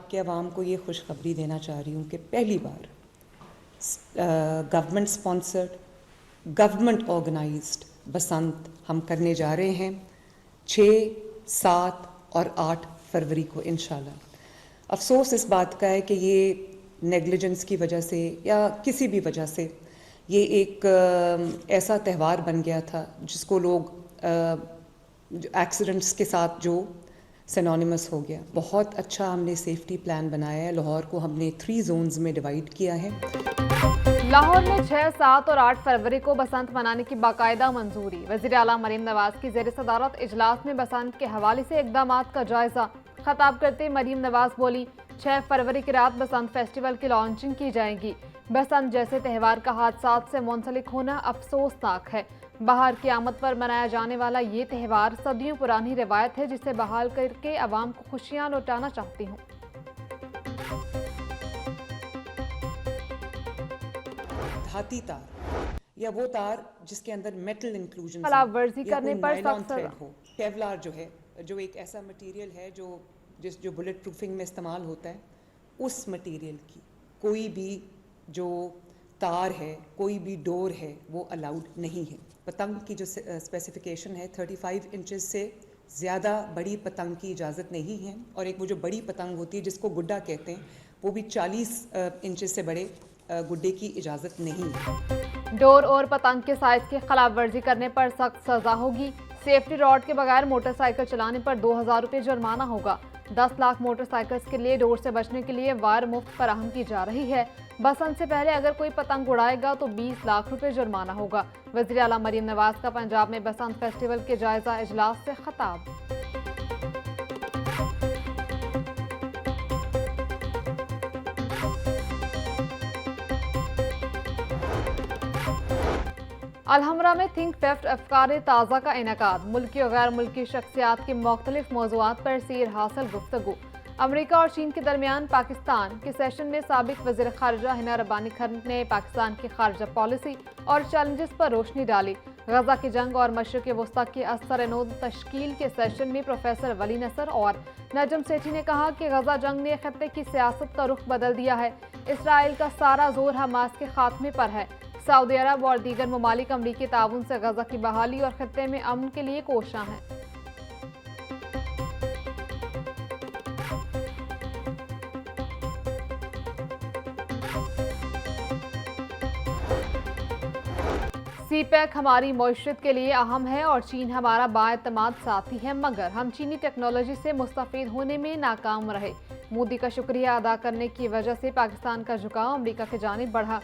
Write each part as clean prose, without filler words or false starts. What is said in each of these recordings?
पंजाब के अवाम को ये खुशखबरी देना चाह रही हूँ कि पहली बार गवर्नमेंट स्पॉन्सर्ड, गवर्नमेंट ऑर्गेनाइज्ड बसंत हम करने जा रहे हैं 6, 7 और 8 फरवरी को इंशाल्लाह। अफसोस इस बात का है कि ये नेग्लिजेंस की वजह से या किसी भी वजह से ये एक ऐसा त्यौहार बन गया था जिसको लोग एक्सीडेंट्स के साथ जो सिनोनिमस हो गया। बहुत अच्छा हमने सेफ्टी प्लान बनाया है। लाहौर को हमने 3 जोन्स में डिवाइड किया है। लाहौर में 6, 7 और 8 फरवरी को बसंत मनाने की बाकायदा मंजूरी। वज़ीर आला मरीम नवाज की ज़ेर सदारत इजलास में बसंत के हवाले से इक़दाम का जायजा। खताब करते मरीम नवाज बोली, 6 फरवरी की रात बसंत फेस्टिवल की लॉन्चिंग की जाएगी। बसंत जैसे त्यौहार का हादसात से मुंसलिक होना अफसोसनाक है। बहार की आमद पर मनाया जाने वाला ये त्यौहार सदियों पुरानी रिवायत है जिसे बहाल करके अवाम को खुशियाँ लौटाना चाहती हूँ। धाती तार या वो तार जिसके अंदर मेटल इंक्लूजन खिलाफ वर्जी करने पर सख्त थ्रेड हो। केवलार जो है, जो एक ऐसा मटेरियल है जो बुलेट प्रूफिंग में इस्तेमाल होता है, उस मटेरियल की कोई भी जो तार है, कोई भी डोर है, वो अलाउड नहीं है। पतंग की जो स्पेसिफिकेशन है 35 इंचेस से ज़्यादा बड़ी पतंग की इजाज़त नहीं है। और एक वो जो बड़ी पतंग होती है जिसको गुड्डा कहते हैं, वो भी 40 इंचेस से बड़े गुड्डे की इजाज़त नहीं है। डोर और पतंग के साइज की खिलाफ वर्जी करने पर सख्त सजा होगी। सेफ्टी रॉड के बगैर मोटरसाइकिल चलाने पर 2000 रुपये जुर्माना होगा। 10 लाख मोटरसाइकिल्स के लिए डोर से बचने के लिए वायर मुफ्त फराहम की जा रही है। बसंत से पहले अगर कोई पतंग उड़ाएगा तो 20 लाख रुपए जुर्माना होगा। वज़ीर आला मरीम नवाज का पंजाब में बसंत फेस्टिवल के जायजा इजलास से खताब। अलहमरा में थिंक फेस्ट अफकार ताज़ा का इनेकाद। मुल्की और गैर मुल्की शख्सियात के मुख्तलिफ मौज़ूआत पर सीर हासिल गुफ्तगू। अमरीका और चीन के दरमियान पाकिस्तान के सेशन में साबिक वज़ीर ख़ारिजा हिना रब्बानी खान ने पाकिस्तान की खारजा पॉलिसी और चैलेंजेस पर रोशनी डाली। गजा की जंग और मशरिक़ वस्ता की असर-ए-नौ तश्कील के सेशन में प्रोफेसर वली नसर और नजम सेठी ने कहा कि गजा जंग ने खत्ते की सियासत का रुख बदल दिया है। इसराइल का सारा जोर हमास के खात्मे पर है। सऊदी अरब और दीगर ममालिक अमरीकी ताउन से गजा की बहाली और खत्ते में अमन के लिए कोशां हैं। सीपैक हमारी मईशत के लिए अहम है और चीन हमारा बाएतमाद साथी है, मगर हम चीनी टेक्नोलॉजी से मुस्तफीद होने में नाकाम रहे। मोदी का शुक्रिया अदा करने की वजह से पाकिस्तान का झुकाव अमरीका की जानिब बढ़ा।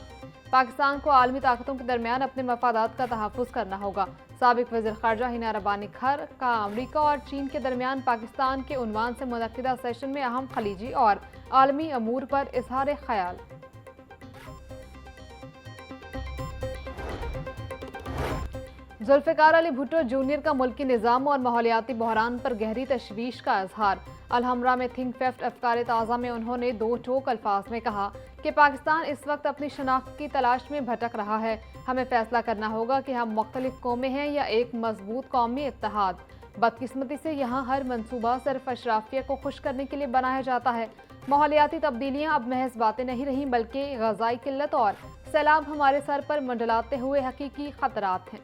पाकिस्तान को आलमी ताकतों के दरमियान अपने मफादात का तहफ़्फ़ुज़ करना होगा। साबिक वज़ीर ख़ारिजा हिना रब्बानी खान का अमरीका और चीन के दरमियान पाकिस्तान के उन्वान से मुनक़िदा सेशन में अहम खलीजी और आलमी अमूर पर इज़हार ख़याल। जुल्फ़िकार अली भुट्टो जूनियर का मुल्की निज़ाम और माहौलियाती बहरान पर गहरी तशवीश का इजहार। अलहमरा में थिंक फेस्ट अफकार ताज़ा में उन्होंने 2 टोक अल्फाज में कहा कि पाकिस्तान इस वक्त अपनी शनाख्त की तलाश में भटक रहा है। हमें फैसला करना होगा कि हम मुख्तलिफ कौमें हैं या एक मजबूत कौमी इत्तेहाद। बदकिस्मती से यहाँ हर मनसूबा सिर्फ अशराफिया को खुश करने के लिए बनाया जाता है। माहौलियाती तब्दीलियाँ अब महज बातें नहीं रहीं, बल्कि ग़ज़ाई किल्लत और सैलाब हमारे सर पर मंडलाते हुए हकीकी खतरात हैं।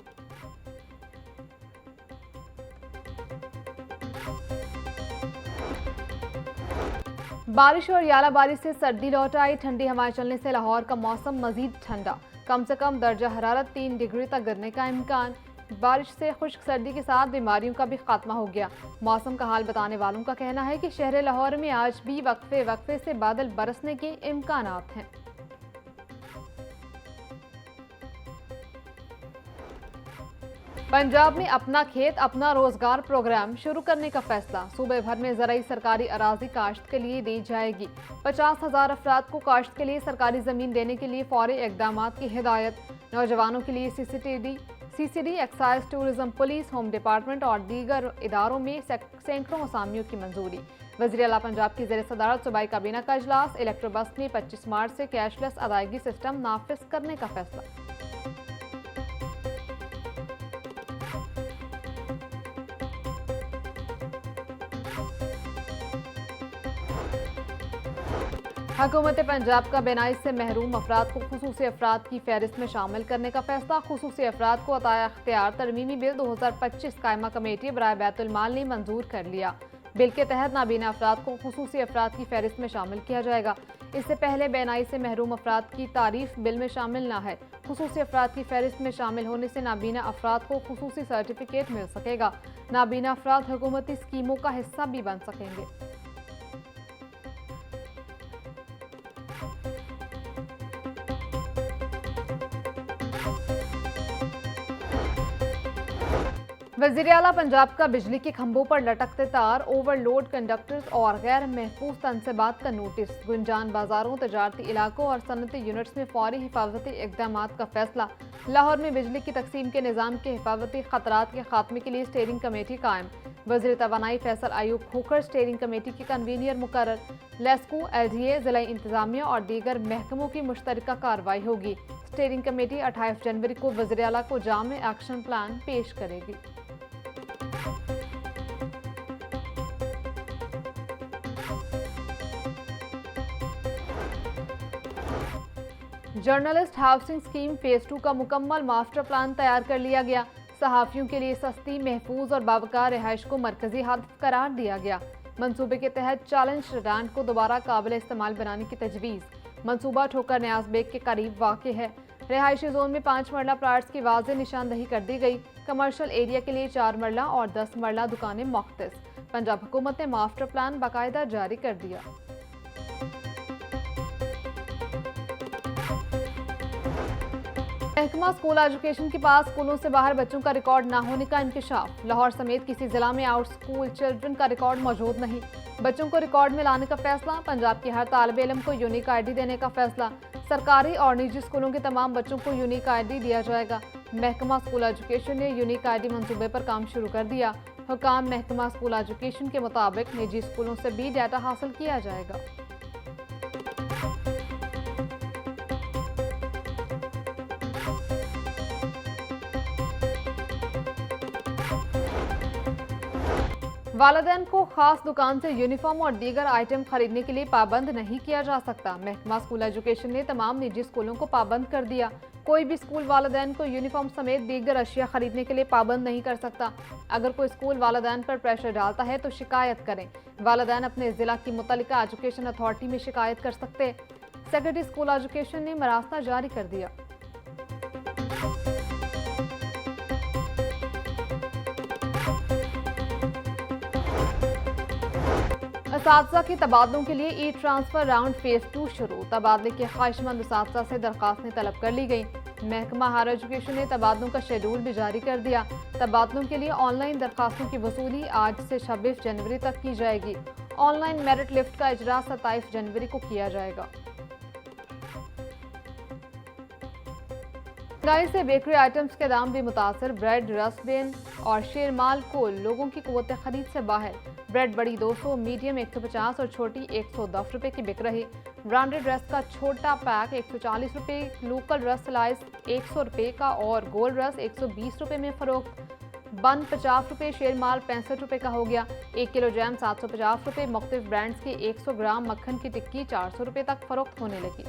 बारिश और यालाबारी से सर्दी लौट आई। ठंडी हवाएं चलने से लाहौर का मौसम मजीद ठंडा। कम से कम दर्जा हरारत 3 डिग्री तक गिरने का इम्कान। बारिश से खुश्क सर्दी के साथ बीमारियों का भी खात्मा हो गया। मौसम का हाल बताने वालों का कहना है कि शहर लाहौर में आज भी वक्फे से बादल बरसने के इम्कानात हैं। पंजाब में अपना खेत अपना रोजगार प्रोग्राम शुरू करने का फैसला। सूबे भर में ज़राई सरकारी अराजी काश्त के लिए दी जाएगी। 50,000 अफराद को काश्त के लिए सरकारी ज़मीन देने के लिए फौरी इक़दामात की हिदायत। नौजवानों के लिए CCD, excise, tourism, police, home department और दीगर इदारों में सैकड़ों असामियों की मंजूरी। वज़ीर आला पंजाब की ज़ेर सदारत सूबाई काबीना का इजलास। इलेक्ट्रो बस में 25 मार्च से कैशलेस अदायगी सिस्टम नाफिज करने का फैसला। हुकूमत पंजाब का बेनाई से महरूम अफराद को खुसूसी अफराद की फहरिस्त में शामिल करने का फैसला। खुसूसी अफराद को अताया अख्तियार तरमीमी बिल 2025 कायमा कमेटी बराए बैतुल माल ने मंजूर कर लिया। बिल के तहत नाबीना अफराद को खुसूसी अफराद की फहरिस्त में शामिल किया जाएगा। इससे पहले बेनाई से महरूम अफराद की तारीफ बिल में शामिल न है। खुसूसी अफराद की फहरिस्त में शामिल होने से नाबीना अफराद को खुसूसी सर्टिफिकेट मिल सकेगा। नाबीना अफराद हुकूमती स्कीमों का हिस्सा भी बन सकेंगे। वज़ीर आला पंजाब का बिजली के खंभों पर लटकते तार, ओवरलोड कंडक्टर्स और गैर महफूज तनसेबात का नोटिस। गुंजान बाजारों, तजारती इलाकों और सनती यूनिट्स में फौरी हिफाजती इकदाम का फैसला। लाहौर में बिजली की तकसीम के निज़ाम के हिफाजती खतरात के खात्मे के लिए स्टेयरिंग कमेटी कायम। वज़ीर तवानाई फैसल आयूब खोखर स्टेयरिंग कमेटी के कन्वीनियर मुकर्रर। लेस्को, LDA, ज़िला इंतजामिया और दीगर महकमों की मुश्तरका कार्रवाई होगी। स्टेयरिंग कमेटी 28 जनवरी को वज़ीर आला को जामे एक्शन प्लान पेश करेगी। जर्नलिस्ट हाउसिंग स्कीम फेज 2 का मुकम्मल मास्टर प्लान तैयार कर लिया गया। सहाफ़ियों के लिए सस्ती, महफूज और बावकार रिहाइश को मरकजी हदफ करार दिया गया। मंसूबे के तहत चैलेंज रैंड को दोबारा काबिल इस्तेमाल बनाने की तजवीज़। मंसूबा ठोकर न्याज बेग के करीब वाक़ है। रिहायशी जोन में 5 मरला प्लाट्स की वाज़ेह निशानदही कर दी गई। कमर्शल एरिया के लिए 4 मरला और 10 मरला दुकानें मुख्तस। पंजाब हुकूमत ने मास्टर प्लान बाकायदा जारी कर दिया। महकमा स्कूल एजुकेशन के पास स्कूलों से बाहर बच्चों का रिकॉर्ड न होने का इंकशाफ। लाहौर समेत किसी जिला में आउट स्कूल चिल्ड्रन का रिकॉर्ड मौजूद नहीं। बच्चों को रिकॉर्ड में लाने का फैसला। पंजाब के हर तालिब इल्म को यूनिक ID देने का फैसला। सरकारी और निजी स्कूलों के तमाम बच्चों को यूनिक ID दिया जाएगा। महकमा स्कूल एजुकेशन ने यूनिक ID मंसूबे पर काम शुरू कर दिया। हुकाम महकमा स्कूल एजुकेशन के मुताबिक निजी स्कूलों से भी डाटा हासिल किया जाएगा। वालिदैन को खास दुकान से यूनिफॉर्म और दीगर आइटम खरीदने के लिए पाबंद नहीं किया जा सकता। महकमा स्कूल एजुकेशन ने तमाम निजी स्कूलों को पाबंद कर दिया। कोई भी स्कूल वालिदैन को यूनिफॉर्म समेत दीगर अशिया खरीदने के लिए पाबंद नहीं कर सकता। अगर कोई स्कूल वालिदैन पर प्रेशर डालता है तो शिकायत करें। वालिदैन अपने जिला की मुतल्लिका एजुकेशन अथॉरिटी में शिकायत कर सकते। सेक्रेटरी स्कूल एजुकेशन ने मरासना जारी कर दिया। असातिज़ा के तबादलों के लिए ई-ट्रांसफर राउंड फेज 2 शुरू। तबादले के ख्वाहिशमंद असातिज़ा से दरखास्तें तलब कर ली गई। महकमा हायर एजुकेशन ने तबादलों का शेड्यूल भी जारी कर दिया। तबादलों के लिए ऑनलाइन दरखास्तों की वसूली आज से 26 जनवरी तक की जाएगी। ऑनलाइन मेरिट लिफ्ट का इजरा 27 जनवरी को किया जाएगा। महंगाई से बेकरी आइटम्स के दाम भी मुतासर। ब्रेड, रस्क बेन और शेरमाल को लोगों की कुव्वत खरीद से बाहर। ब्रेड बड़ी 200, मीडियम 150 और छोटी 110 रुपए की बिक रही। ब्रांडेड रस्क का छोटा पैक 140 रुपए, लोकल रस्क स्लाइस 100 रुपए का और गोल्ड रस्क 120 रुपए में फरोख्त। बन 50 रुपए, शेरमाल 65 रुपए का हो गया। 1 किलो जैम 750 रुपए। मुख्तलिफ ब्रांड्स की 100 ग्राम मक्खन की टिक्की 400 रुपए तक फरोख्त होने लगी।